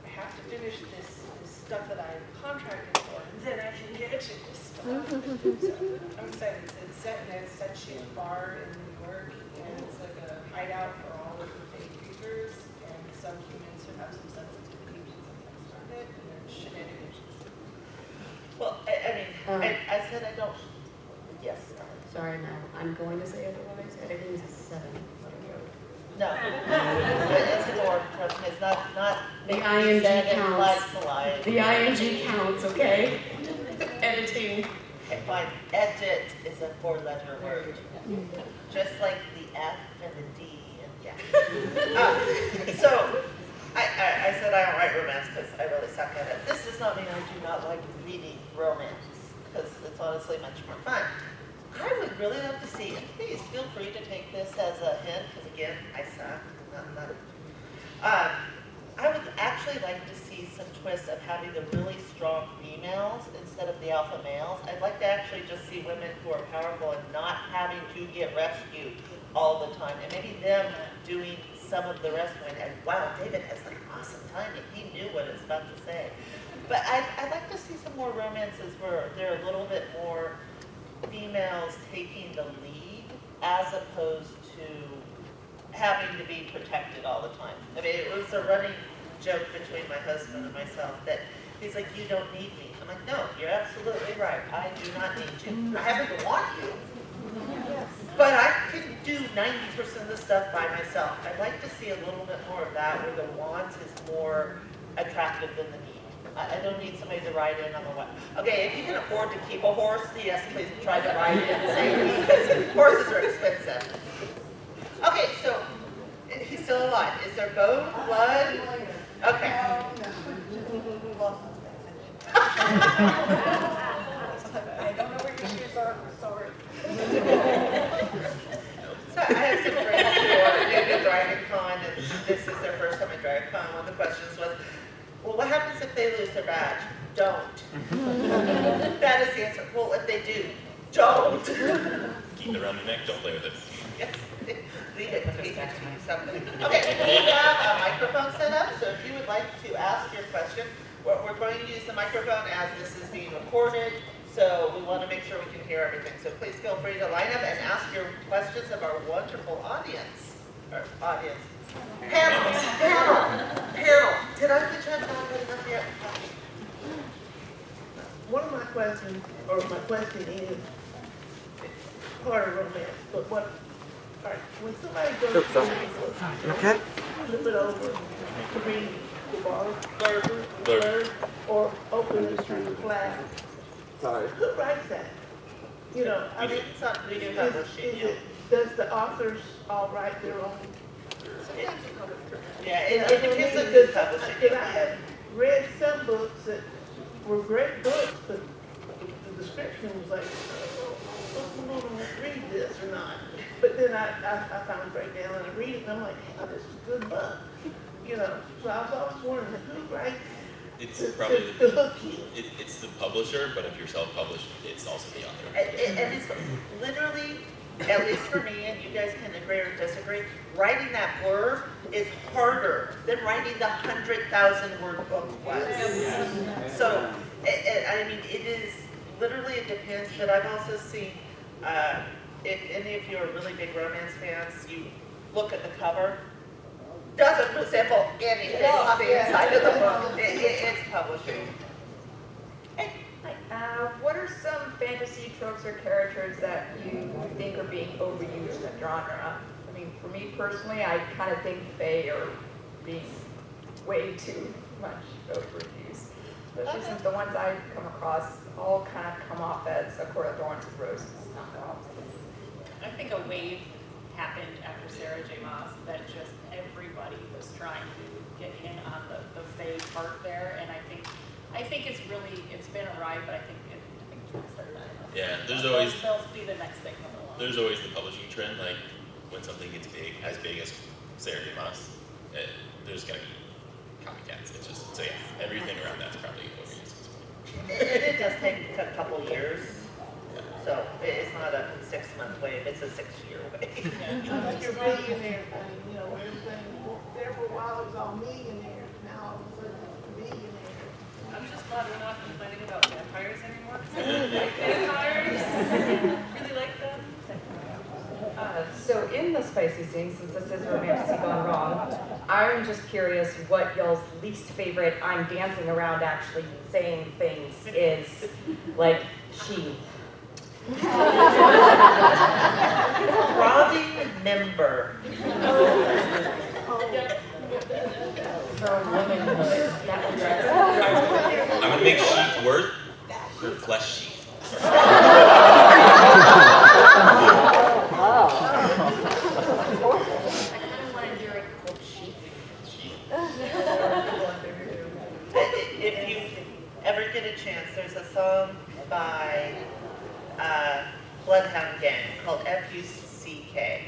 I have to finish this stuff that I'm contracted for, and then I can get to this stuff. So, I'm excited. It's set in a set-shaped bar in New York, and it's like a hideout for all of the fake creatures, and some humans who have some sensitivity can sometimes start it, and there's shenanigans. Well, I mean, I said I don't. Yes. Sorry, Mel, I'm going to say otherwise. Editing is a 7-letter word. No. It's 4. Trust me, it's not. The ING said it like counts. Malaya. The ING counts, okay? Editing. Okay, fine. Edit is a 4-letter word. Just like the F and the D and yeah. So, I said I don't write romance because I really suck at it. This does not mean I do not like reading romance because it's honestly much more fun. I would really love to see, and please feel free to take this as a hint because again, I suck. I would actually like to see some twists of having the really strong females instead of the alpha males. I'd like to actually just see women who are powerful and not having to get rescued all the time. And maybe them doing some of the rescuing. And wow, David has like awesome timing. He knew what he was about to say. But I'd like to see some more romances where they're a little bit more females taking the lead as opposed to having to be protected all the time. I mean, it was a running joke between my husband and myself that he's like, you don't need me. I'm like, no, you're absolutely right. I do not need you. I happen to want you. But I can do 90% of the stuff by myself. I'd like to see a little bit more of that where the want is more attractive than the need. I don't need somebody to ride in on the way. Okay, if you can afford to keep a horse, yes, please try to ride in and save me because horses are expensive. Okay, so he's still alive. Is there bone, blood? Okay. I don't know where your shoes are, sorry. So I have some friends who are new to Dragon Con, and this is their first time at Dragon Con. One of the questions was, well, what happens if they lose their badge? Don't. That is the answer. Well, if they do, don't. Keep it around your neck, don't play with it. Yes. Leave it in case you do something. Okay, we have a microphone set up, so if you would like to ask your question, we're going to use the microphone as this is being recorded, so we want to make sure we can hear everything. So please feel free to line up and ask your questions of our wonderful audience. Panel. Did I get you on good enough yet? One of my questions, or my question is part of romance, but what, all right, when somebody goes to Okay. flip it over to read the bar, Blurb. blurb, or open it to flat, Sorry. who writes that? You know, I mean, It's not, we do publishing, is it, does the authors all write their own? Yeah, it depends on who's publishing. Because I have read some books that were great books, but the description was like, I'm gonna read this or not. But then I found a breakdown and I read it and I'm like, oh, this is a good book. You know, so I was always wondering who writes It's probably to hook you. it's the publisher, but if you're self-published, it's also the author. And it's literally, at least for me, and you guys can agree or disagree, writing that word is harder than writing the 100,000 word book was. So, I mean, it is, literally it depends, but I've also seen, if any of you are really big romance fans, you look at the cover, doesn't resemble anything on the inside of the book. It's publishing. What are some fantasy tropes or characters that you think are being overused in the genre? I mean, for me personally, I kind of think Fae are being way too much overused. Especially since the ones I've come across all kind of come off as a court of thorns and roses knockoffs. I think a wave happened after Sarah J. Maas that just everybody was trying to get in on the Fae part there, and I think it's been a ride, but I think it's going to start that. Yeah, there's always They'll be the next thing coming along. there's always the publishing trend. Like when something gets big as Sarah J. Maas, there's gonna be copycats. It's just so yeah, everything around that's probably overused at this point. It does take a couple years. So it's not a 6-month wave, it's a 6-year wave. Sounds like your billionaire thing, you know, everything, there for a while it was all millionaires, now all of a sudden it's billionaires. I'm just glad we're not complaining about vampires anymore, because I really like vampires. Really like them. So in the spicy scene, since this is Romance-tasy gone wrong, I'm just curious what y'all's least favorite I'm dancing around actually saying things is, like, sheath. Robbing member. Her womanhood. That would drive I'm gonna make sheath worth her flesh sheath. If you ever get a chance, there's a song by Bloodhound Gang called F-U-C-K.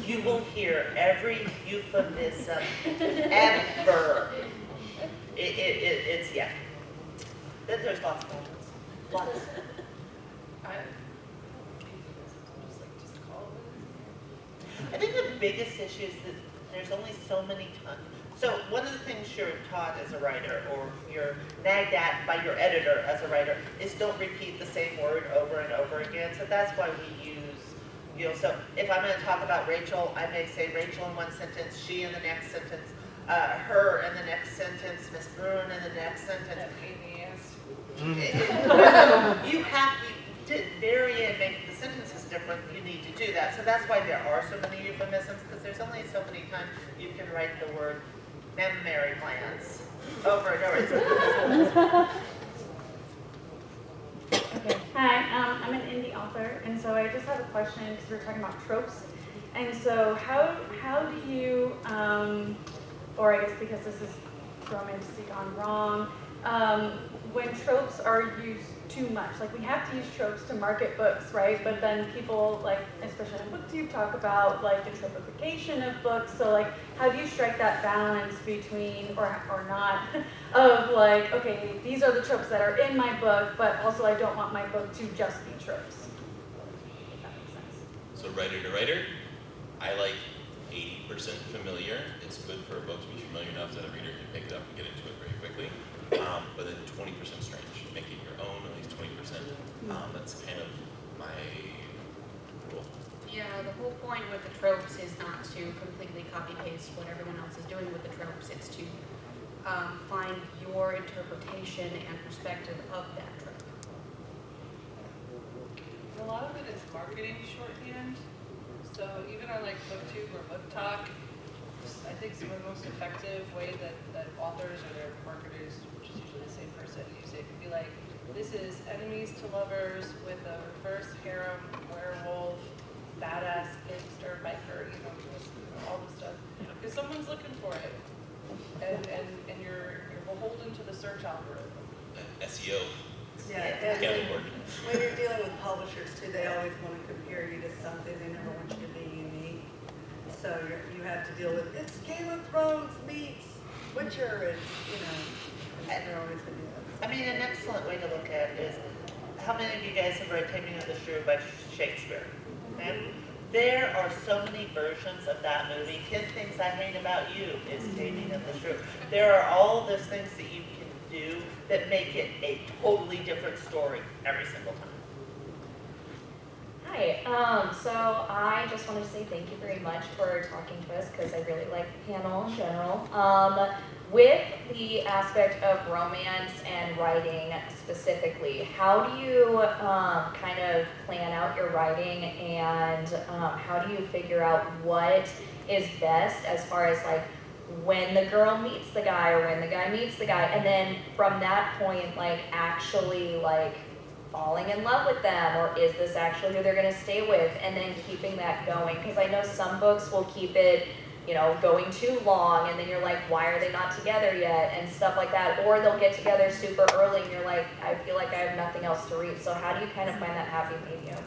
You will hear every euphemism ever. It's, yeah. There's lots of moments. Lots. I think the biggest issue is that there's only so many times. So one of the things you're taught as a writer, or you're nagged at by your editor as a writer, is don't repeat the same word over and over again. So that's why we use, you know, so if I'm going to talk about Rachel, I may say Rachel in one sentence, she in the next sentence, her in the next sentence, Miss Brune in the next sentence. You have to vary and make the sentences different. You need to do that. So that's why there are so many euphemisms, because there's only so many times you can write the word memory plans over and over. Okay. Hi, I'm an indie author, and so I just have a question because we're talking about tropes. And so how do you, or I guess because this is Romance-tasy gone wrong, when tropes are used too much, like we have to use tropes to market books, right? But then people, like, especially on BookTube, talk about like the tropification of books. So like, how do you strike that balance between, or not, of like, okay, these are the tropes that are in my book, but also I don't want my book to just be tropes. If that makes sense. So writer to writer, I like 80% familiar. It's good for a book to be familiar enough that a reader can pick it up and get into it very quickly. But then 20% strange. Make it your own, at least 20%. That's kind of my rule. Yeah, the whole point with the tropes is not to completely copy-paste what everyone else is doing with the tropes. It's to find your interpretation and perspective of that trope. A lot of it is marketing shorthand. So even on like BookTube or Book Talk, I think some of the most effective way that authors or their marketers, which is usually the same person, use it, could be like, this is enemies to lovers with a reverse harem, werewolf, badass gangster, biker, you know, all this stuff. Because someone's looking for it. And you're beholden to the search algorithm. SEO. Yeah, Yeah. and Can't afford it. when you're dealing with publishers too, they always want to compare you to something. They never want you to be unique. So you have to deal with, it's Game of Thrones meets Witcher, and, and they're always going to do that. I mean, an excellent way to look at it is, how many of you guys have read Taming of the Shrew by Shakespeare? Okay? There are so many versions of that movie. 10 Things I Hate About You is Taming of the Shrew. There are all those things that you can do that make it a totally different story every single time. Hi, so I just wanted to say thank you very much for talking to us because I really like the panel in general. With the aspect of romance and writing specifically, how do you kind of plan out your writing, and how do you figure out what is best as far as like when the girl meets the guy or when the guy meets the guy, and then from that point like actually like falling in love with them, or is this actually who they're going to stay with, and then keeping that going? Because I know some books will keep it, going too long, and then you're like, why are they not together yet, and stuff like that, or they'll get together super early and you're like, I feel like I have nothing else to read. So how do you kind of find that happy medium?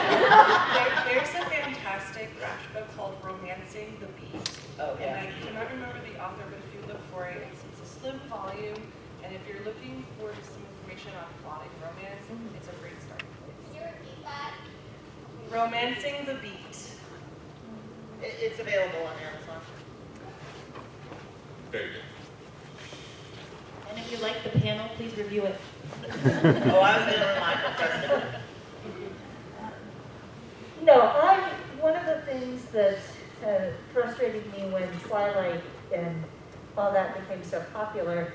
There's a fantastic graphic book called Romancing the Beat. Oh, And I cannot remember the author, but if you look for it, it's a slim volume, and if you're looking for just some information on plotting romance, it's a great starting place. Romancing the Beat. It's available on Amazon. Very good. And if you like the panel, please review it. Oh, I was going to remind the president. No, one of the things that frustrated me when Twilight and all that became so popular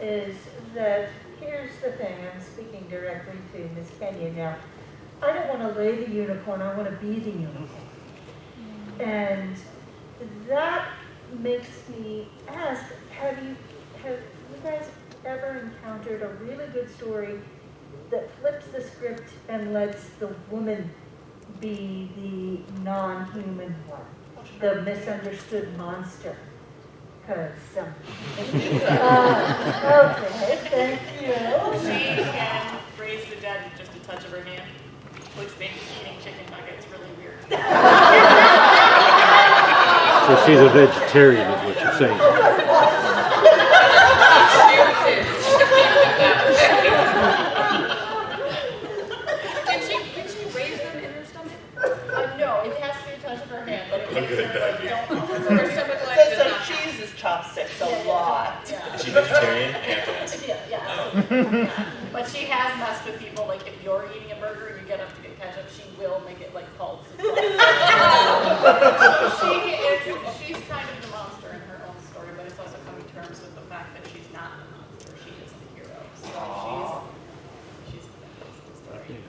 is that, here's the thing, I'm speaking directly to Ms. Kenyon now. I don't want to lay the unicorn, I want to be the unicorn. And that makes me ask, have you guys ever encountered a really good story that flips the script and lets the woman be the non-human one, the misunderstood monster? Because, okay, thank you. She can raise the dead with just a touch of her hand, which makes eating chicken nuggets really weird. So she's a vegetarian, is what you're saying. Can she raise them in her stomach? No, it has to be a touch of her hand, but it makes her like, Her stomach So, life does so not she uses chopsticks a lot. Is she vegetarian? I have to ask. Yeah. But she has messed with people, like if you're eating a burger and you get up to get ketchup, she will make it like pulse. So she's kind of the monster in her own story, but it's also coming to terms with the fact that she's not the monster, she is the hero. So she's the best in the story.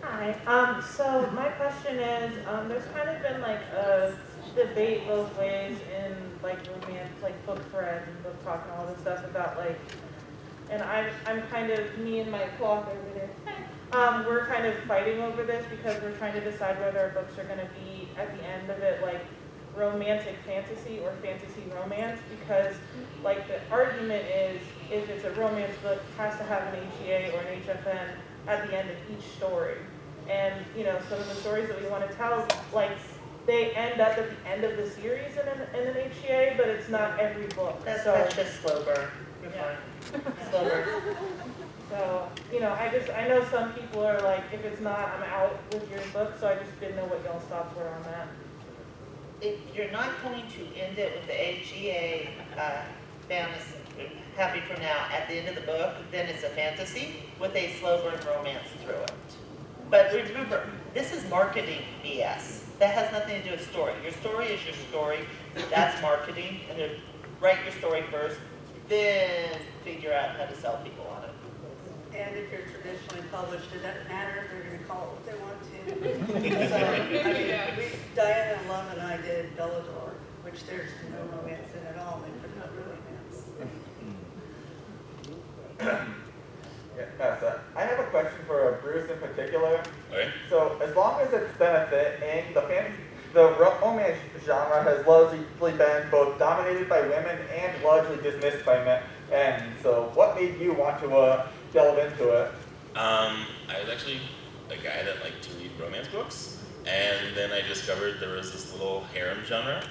Hi, so my question is, there's kind of been like a debate both ways in like romance, like book threads and book talk and all this stuff about like, and I'm kind of, me and my cloth over there, we're kind of fighting over this because we're trying to decide whether our books are going to be, at the end of it, like romantic fantasy or fantasy romance, because like the argument is, if it's a romance book, it has to have an HEA or an HFN at the end of each story. And, some of the stories that we want to tell, like, they end up at the end of the series in an HEA, but it's not every book. That's just slow burn. You're fine. Slow burn. So, I know some people are like, if it's not, I'm out with your book, so I just didn't know what y'all's thoughts were on that. If you're not going to end it with the HEA fantasy, happy for now, at the end of the book, then it's a fantasy with a slow burn romance through it. But remember, this is marketing BS. That has nothing to do with story. Your story is your story. That's marketing. And then write your story first, then figure out how to sell people on it. And if you're traditionally published, it doesn't matter if they're going to call it what they want to. So, Diana Love and I did Bellador, which there's no romance in at all. They put no romance. I have a question for Bruce in particular. Okay. So as long as it's benefiting the the romance genre has largely been both dominated by women and largely dismissed by men. And so what made you want to delve into it? I was actually a guy that liked to read romance books, and then I discovered there was this little harem genre,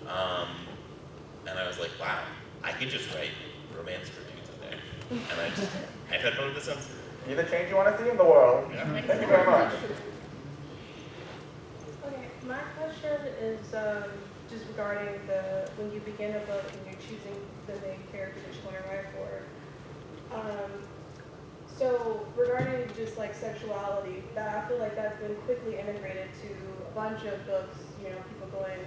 and I was like, wow, I could just write romance for dudes in there. And I've had fun with this since. Be the change you want to see in the world. Yeah. Thank you very much. Okay, my question is just regarding when you begin a book and you're choosing the main character that you want to write for. So regarding just like sexuality, that I feel like that's been quickly integrated to a bunch of books, people going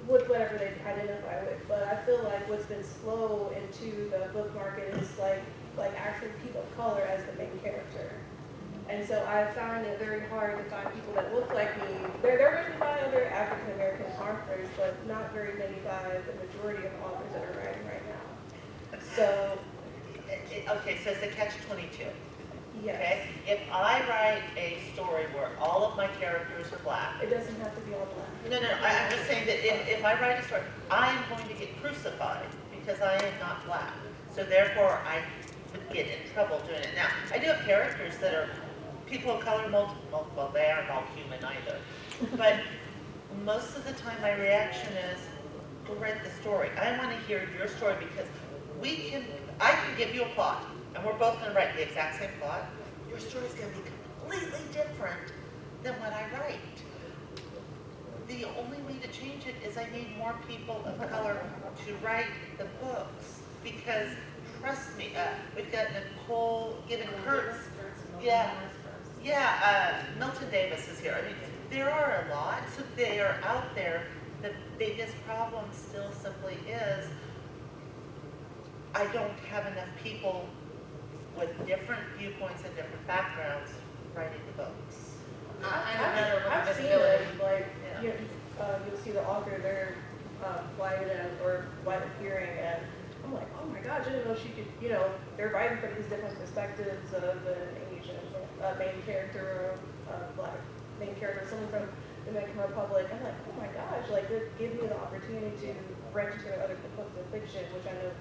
with whatever they identify with. But I feel like what's been slow into the book market is like actual people of color as the main character. And so I found it very hard to find people that look like me. They're written by other African American authors, but not very many by the majority of authors that are writing right now. So, okay, so it's a catch-22. yes. Okay? If I write a story where all of my characters are black, It doesn't have to be all black. no, I'm just saying that if I write a story, I'm going to get crucified because I am not black. So therefore, I would get in trouble doing it. Now, I do have characters that are people of color, well, they aren't all human either. But most of the time, my reaction is, go write the story. I want to hear your story because I can give you a plot, and we're both going to write the exact same plot. Your story's going to be completely different than what I write. The only way to change it is I need more people of color to write the books because trust me, we've got Nicole Given Kurtz. Milton Davis is here. I mean, there are a lot, so they are out there. The biggest problem still simply is I don't have enough people with different viewpoints and different backgrounds writing the books. I've seen it, like, you'll see the author, they're white or white appearing, and I'm like, oh my gosh, I didn't know she could, they're writing from these different perspectives of an Asian main character, black main character, someone from the Dominican Republic. I'm like, oh my gosh, like, this gives me the opportunity to branch into other books of fiction, which I know,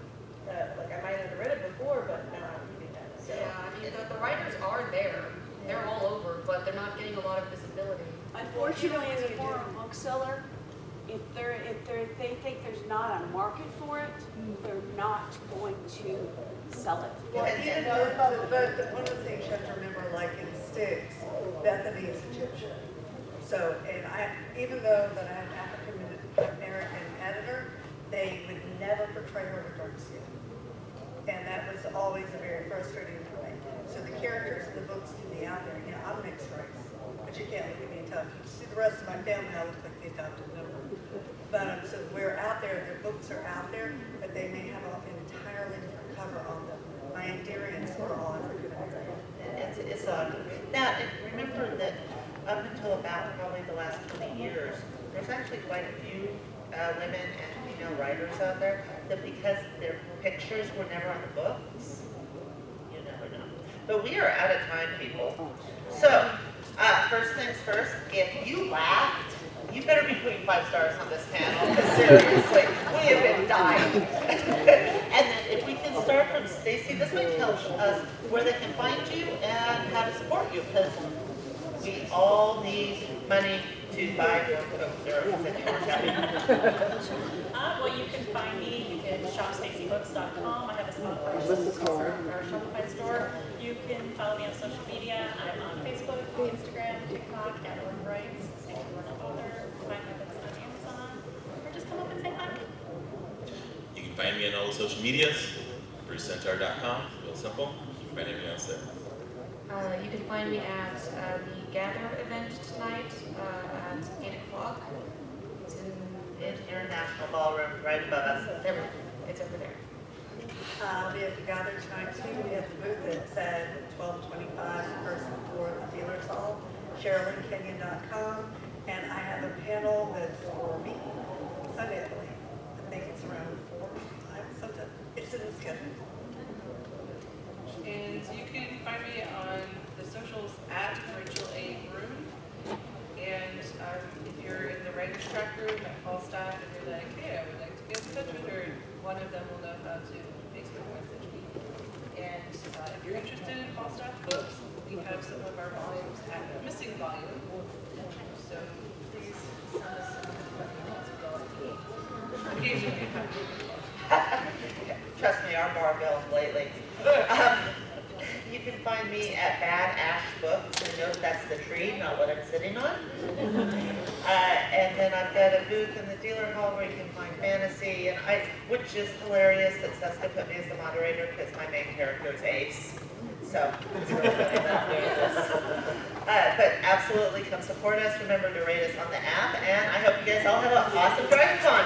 I might have read it before, but now I'm reading it. So. Yeah, I mean, the writers are there. They're all over, but they're not getting a lot of visibility. Unfortunately, as a foreign bookseller, if they think there's not a market for it, they're not going to sell it. Well, even though, but one of the things you have to remember, like in Styx, Bethany is Egyptian. So, even though that I have an African American editor, they would never portray her with dark skin. And that was always very frustrating for me. So the characters in the books can be out there. I'm mixed race, but you can't look at me and tell. If you see the rest of my family, I look like the adopted member. But so we're out there, their books are out there, but they may have an entirely different cover on them. My Endurians are all African American. Now, remember that up until about probably the last 20 years, there's actually quite a few women and female writers out there that because their pictures were never on the books, you never know. But we are out of time, people. So, first things first, if you laughed, you better be putting 5 stars on this panel, because seriously, we have been dying. And then if we can start from Stacey, this might tell us where they can find you and how to support you, because we all need money to buy more Coke syrup and more coffee. Well, you can find me. You can shop staceybooks.com. I have a Shopify store. You can follow me on social media. I'm on Facebook, Instagram, TikTok, at Rourke Writes, Stacey Rourke Author. Find my books on Amazon, or just come up and say hi. You can find me on all the social medias, Sentar.com. Real simple. You can find everything else there. You can find me at the Gather event tonight at 8 o'clock. It's in International Ballroom, right above us. It's over there. I'll be at the Gather tonight too. We have the booth that's at 1225 person for the dealers hall, SherrilynKenyon.com, and I have a panel that's for me Sunday, I believe. I think it's around 4 or 5, something. It's in the schedule. And you can find me on the socials at Rachel A. Brune. And if you're in the right writer's chat group at Falstaff and you're like, hey, I would like to get in touch with her, one of them will know how to Facebook message me. And if you're interested in Falstaff books, we have some of our volumes at the missing volume. So please send us some emails as well. Occasionally. Trust me, our bar bills lately. You can find me at Bad Ash Books, and note that's the tree, not what I'm sitting on. And then I've got a booth in the dealer hall where you can find fantasy, and which is hilarious that Seska put me as the moderator because my main character is Ace. So it's really funny that I'm doing this. But absolutely come support us. Remember to rate us on the app, and I hope you guys all have an awesome DragonCon.